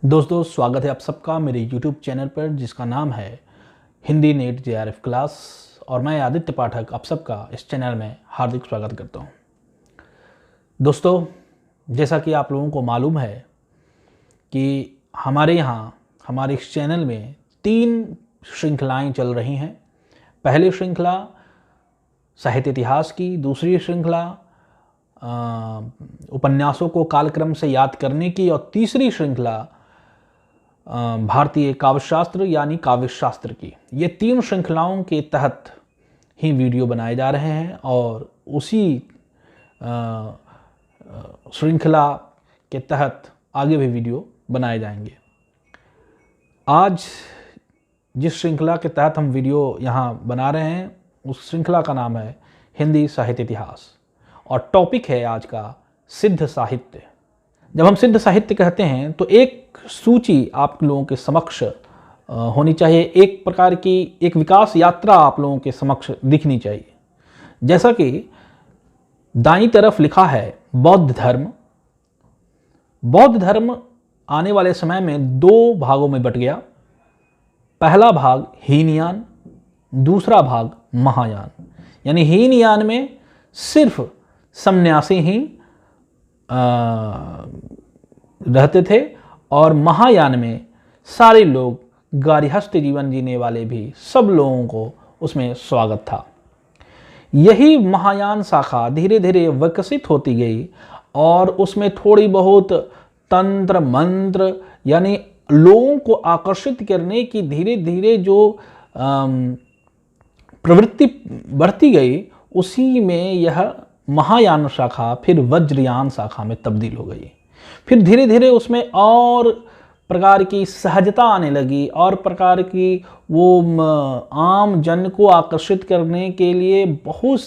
दोस्तों स्वागत है आप सबका मेरे YouTube चैनल पर जिसका नाम है हिंदी नेट JRF क्लास और मैं आदित्य पाठक आप सबका इस चैनल में हार्दिक स्वागत करता हूं। दोस्तों जैसा कि आप लोगों को मालूम है कि हमारे इस चैनल में 3 श्रृंखलाएं चल रही हैं। पहली श्रृंखला साहित्य इतिहास की, दूसरी श्रृंखला उपन्यासों को कालक्रम से याद करने की और तीसरी श्रृंखला भारतीय काव्यशास्त्र यानी काव्यशास्त्र की। ये 3 श्रृंखलाओं के तहत ही वीडियो बनाए जा रहे हैं और उसी श्रृंखला के तहत आगे भी वीडियो बनाए जाएंगे। आज जिस श्रृंखला के तहत हम वीडियो यहाँ बना रहे हैं उस श्रृंखला का नाम है हिंदी साहित्य इतिहास और टॉपिक है आज का सिद्ध साहित्य। जब हम सिद्ध साहित्य कहते हैं तो एक सूची आप लोगों के समक्ष होनी चाहिए, एक प्रकार की एक विकास यात्रा आप लोगों के समक्ष दिखनी चाहिए। जैसा कि दाईं तरफ लिखा है बौद्ध धर्म। बौद्ध धर्म आने वाले समय में 2 भागों में बट गया। पहला भाग हीनयान, दूसरा भाग महायान। यानी हीनयान में सिर्फ सन्यासी ही रहते थे और महायान में सारे लोग गार्हस्थ्य जीवन जीने वाले भी सब लोगों को उसमें स्वागत था। यही महायान शाखा धीरे धीरे विकसित होती गई और उसमें थोड़ी बहुत तंत्र मंत्र यानी लोगों को आकर्षित करने की धीरे धीरे जो प्रवृत्ति बढ़ती गई, उसी में यह महायान शाखा फिर वज्रयान शाखा में तब्दील हो गई। फिर धीरे धीरे उसमें और प्रकार की सहजता आने लगी और प्रकार की वो आम जन को आकर्षित करने के लिए बहुत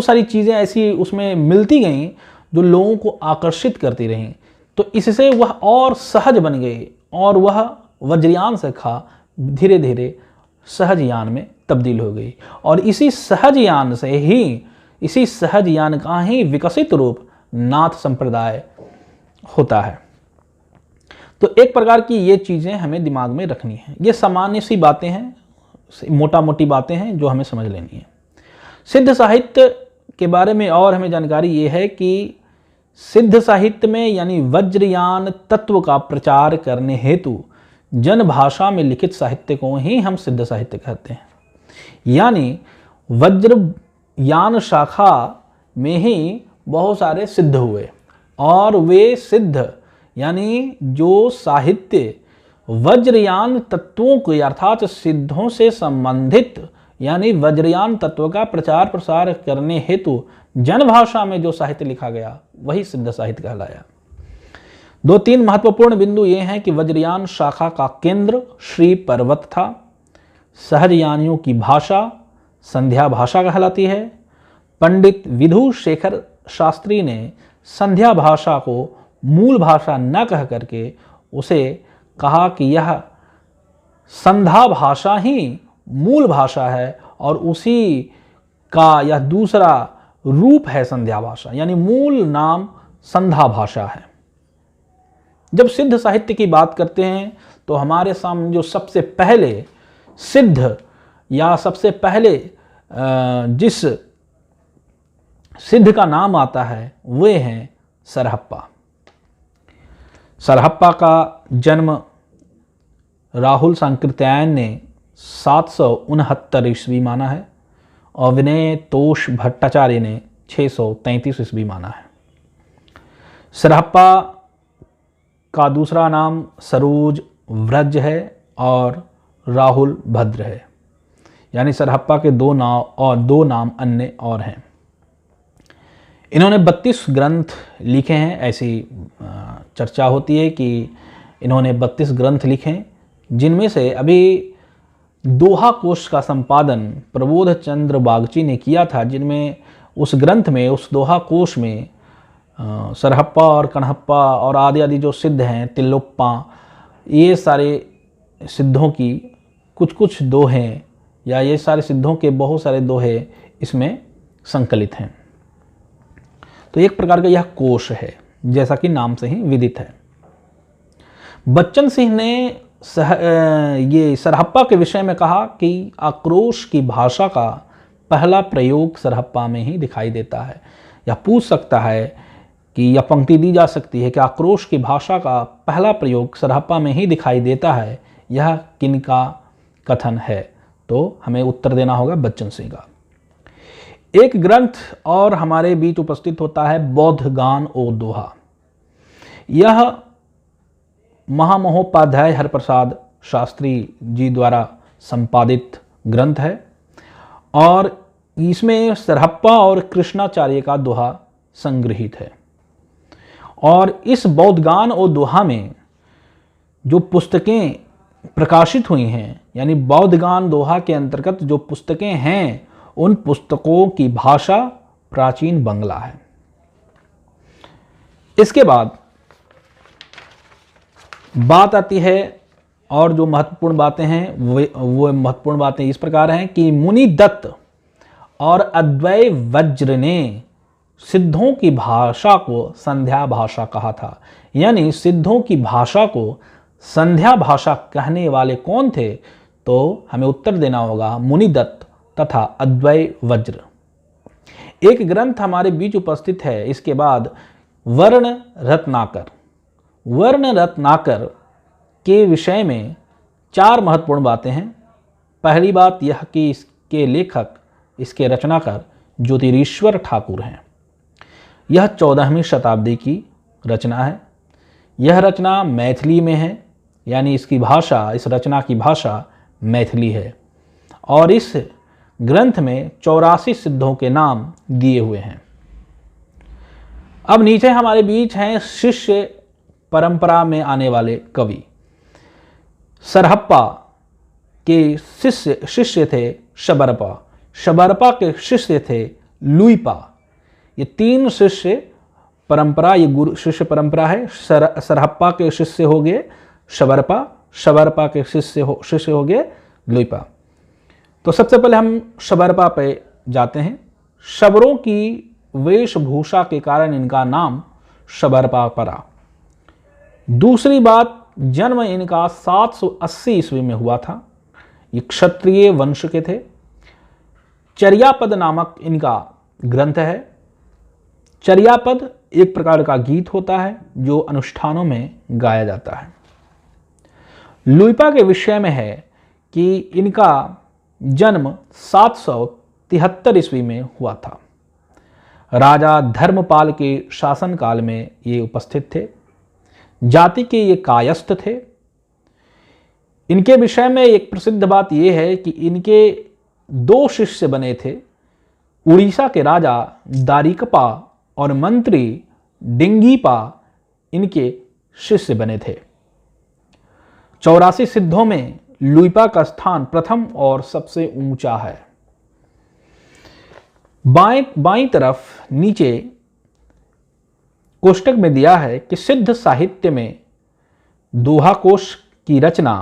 सारी चीज़ें ऐसी उसमें मिलती गईं जो लोगों को आकर्षित करती रहीं। तो इससे वह और सहज बन गई और वह वज्रयान शाखा धीरे धीरे सहजयान में तब्दील हो गई और इसी सहजयान का ही विकसित रूप नाथ संप्रदाय होता है। तो एक प्रकार की ये चीज़ें हमें दिमाग में रखनी है। ये सामान्य सी बातें हैं, मोटा मोटी बातें हैं जो हमें समझ लेनी है। सिद्ध साहित्य के बारे में और हमें जानकारी ये है कि सिद्ध साहित्य में यानी वज्रयान तत्व का प्रचार करने हेतु जन भाषा में लिखित साहित्य को ही हम सिद्ध साहित्य कहते हैं। यानी वज्रयान शाखा में ही बहुत सारे सिद्ध हुए और वे सिद्ध यानी जो साहित्य वज्रयान तत्वों के अर्थात सिद्धों से संबंधित यानी वज्रयान तत्व का प्रचार प्रसार करने हेतु जन भाषा में जो साहित्य लिखा गया वही सिद्ध साहित्य कहलाया। 2-3 महत्वपूर्ण बिंदु ये हैं कि वज्रयान शाखा का केंद्र श्री पर्वत था। सहजयानियों की भाषा संध्या भाषा कहलाती है। पंडित विधु शेखर शास्त्री ने संध्या भाषा को मूल भाषा न कह करके उसे कहा कि यह संध्या भाषा ही मूल भाषा है और उसी का यह दूसरा रूप है संध्या भाषा, यानी मूल नाम संध्या भाषा है। जब सिद्ध साहित्य की बात करते हैं तो हमारे सामने जो सबसे पहले सिद्ध या सबसे पहले जिस सिद्ध का नाम आता है वे हैं सरहप्पा। सरहप्पा का जन्म राहुल सांकृत्यायन ने 769 ईस्वी माना है और विनय तोष भट्टाचार्य ने 633 ईस्वी माना है। सरहप्पा का दूसरा नाम सरोज व्रज है और राहुल भद्र है, यानी सरहप्पा के 2 नाम अन्य और हैं। इन्होंने 32 ग्रंथ लिखे हैं। ऐसी चर्चा होती है कि इन्होंने 32 ग्रंथ लिखे, जिनमें से अभी दोहा कोश का संपादन प्रबोध चंद्र बागची ने किया था, जिनमें उस ग्रंथ में उस दोहा कोश में सरहप्पा और कणहप्पा और आदि जो सिद्ध हैं, तिल्लोप्पा, ये सारे सिद्धों की कुछ दोहें या ये सारे सिद्धों के बहुत सारे दोहे इसमें संकलित हैं। तो एक प्रकार का यह कोश है। जैसा कि नाम से ही विदित है। बच्चन सिंह ने ये सरहप्पा के विषय में कहा कि आक्रोश की भाषा का पहला प्रयोग सरहप्पा में ही दिखाई देता है। या पूछ सकता है कि यह पंक्ति दी जा सकती है कि आक्रोश की भाषा का पहला प्रयोग सरहप्पा में ही दिखाई देता है, यह किनका कथन है? तो हमें उत्तर देना होगा बच्चन सिंह का। एक ग्रंथ और हमारे बीच उपस्थित होता है बौद्ध गान ओ दोहा। यह महामहोपाध्याय हरप्रसाद शास्त्री जी द्वारा संपादित ग्रंथ है और इसमें सरहप्पा और कृष्णाचार्य का दोहा संग्रहित है। और इस बौद्ध गान और दोहा में जो पुस्तकें प्रकाशित हुई हैं, यानी बौद्ध गान दोहा के अंतर्गत जो पुस्तकें हैं, उन पुस्तकों की भाषा प्राचीन बंगला है। इसके बाद बात आती है और जो महत्वपूर्ण बातें हैं वो महत्वपूर्ण बातें इस प्रकार हैं कि मुनि दत्त और अद्वैय वज्र ने सिद्धों की भाषा को संध्या भाषा कहा था। यानी सिद्धों की भाषा को संध्या भाषा कहने वाले कौन थे? तो हमें उत्तर देना होगा मुनि दत्त तथा अद्वैय वज्र। एक ग्रंथ हमारे बीच उपस्थित है इसके बाद वर्ण रत्नाकर। वर्ण रत्नाकर के विषय में 4 महत्वपूर्ण बातें हैं। पहली बात यह कि इसके लेखक, इसके रचनाकार ज्योतिरीश्वर ठाकुर हैं। यह 14वीं शताब्दी की रचना है। यह रचना मैथिली में है, यानी इसकी भाषा, इस रचना की भाषा मैथिली है। और इस ग्रंथ में 84 सिद्धों के नाम दिए हुए हैं। अब नीचे हमारे बीच हैं शिष्य परंपरा में आने वाले कवि। सरहप्पा के शिष्य थे शबरपा, शबरपा के शिष्य थे लुइपा। ये 3 शिष्य परंपरा, ये गुरु शिष्य परंपरा है। सरहप्पा के शिष्य हो गए शबरपा, शबरपा के शिष्य हो गए लुइपा। तो सबसे पहले हम शबरपा पे जाते हैं। शबरों की वेशभूषा के कारण इनका नाम शबरपा पड़ा। दूसरी बात, जन्म इनका 780 ईस्वी में हुआ था। ये क्षत्रिय वंश के थे। चर्यापद नामक इनका ग्रंथ है। चर्यापद एक प्रकार का गीत होता है जो अनुष्ठानों में गाया जाता है। लुइपा के विषय में है कि इनका जन्म 773 ईस्वी में हुआ था। राजा धर्मपाल के शासनकाल में ये उपस्थित थे। जाति के ये कायस्थ थे। इनके विषय में एक प्रसिद्ध बात यह है कि इनके 2 शिष्य बने थे। उड़ीसा के राजा दारिकपा और मंत्री डिंगीपा इनके शिष्य बने थे। 84 सिद्धों में लुइपा का स्थान प्रथम और सबसे ऊंचा है। बाईं तरफ नीचे कोष्टक में दिया है कि सिद्ध साहित्य में दोहा कोश की रचना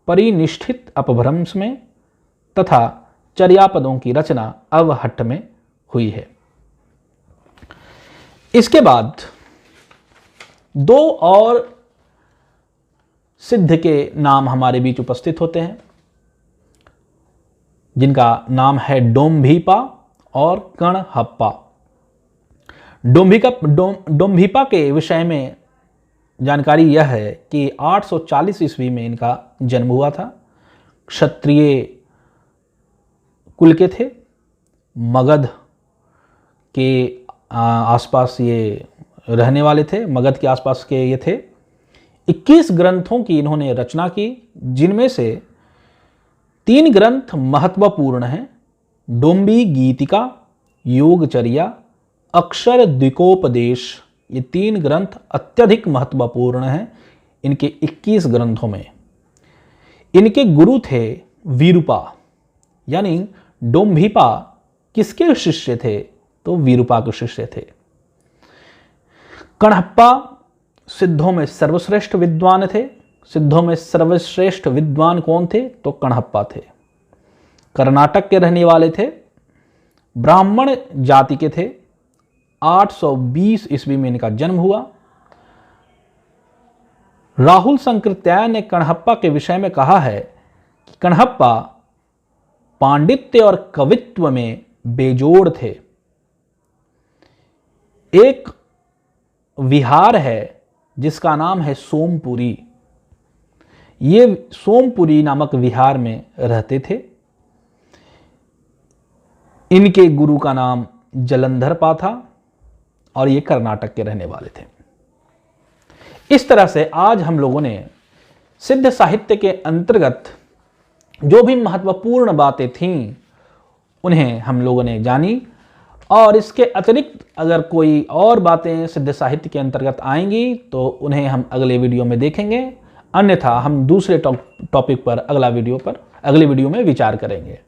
परिनिष्ठित अपभ्रंश में तथा चर्यापदों की रचना अवहट्ट में हुई है। इसके बाद 2 और सिद्ध के नाम हमारे बीच उपस्थित होते हैं, जिनका नाम है डोम्भीपा और कणहप्पा। डोम्भीपा के विषय में जानकारी यह है कि 840 ईस्वी में इनका जन्म हुआ था। क्षत्रिय कुल के थे। मगध के आसपास ये रहने वाले थे। मगध के आसपास के ये थे। 21 ग्रंथों की इन्होंने रचना की, जिनमें से 3 ग्रंथ महत्वपूर्ण हैं। डोम्बी गीतिका, योगचर्या, अक्षर द्विकोपदेश। ये 3 ग्रंथ अत्यधिक महत्वपूर्ण हैं इनके 21 ग्रंथों में। इनके गुरु थे वीरूपा, यानी डोम्भीपा किसके शिष्य थे? तो वीरूपा के शिष्य थे। कणहप्पा सिद्धों में सर्वश्रेष्ठ विद्वान थे। सिद्धों में सर्वश्रेष्ठ विद्वान कौन थे? तो कणहप्पा थे। कर्नाटक के रहने वाले थे। ब्राह्मण जाति के थे। 820 ईस्वी में इनका जन्म हुआ। राहुल संकृत्याय ने कणहप्पा के विषय में कहा है कि कणहप्पा पांडित्य और कवित्व में बेजोड़ थे। एक विहार है जिसका नाम है सोमपुरी। ये सोमपुरी नामक विहार में रहते थे। इनके गुरु का नाम जलंधरपा था और ये कर्नाटक के रहने वाले थे। इस तरह से आज हम लोगों ने सिद्ध साहित्य के अंतर्गत जो भी महत्वपूर्ण बातें थीं उन्हें हम लोगों ने जानी, और इसके अतिरिक्त अगर कोई और बातें सिद्ध साहित्य के अंतर्गत आएंगी तो उन्हें हम अगले वीडियो में देखेंगे। अन्यथा हम दूसरे टॉपिक पर अगले वीडियो में विचार करेंगे।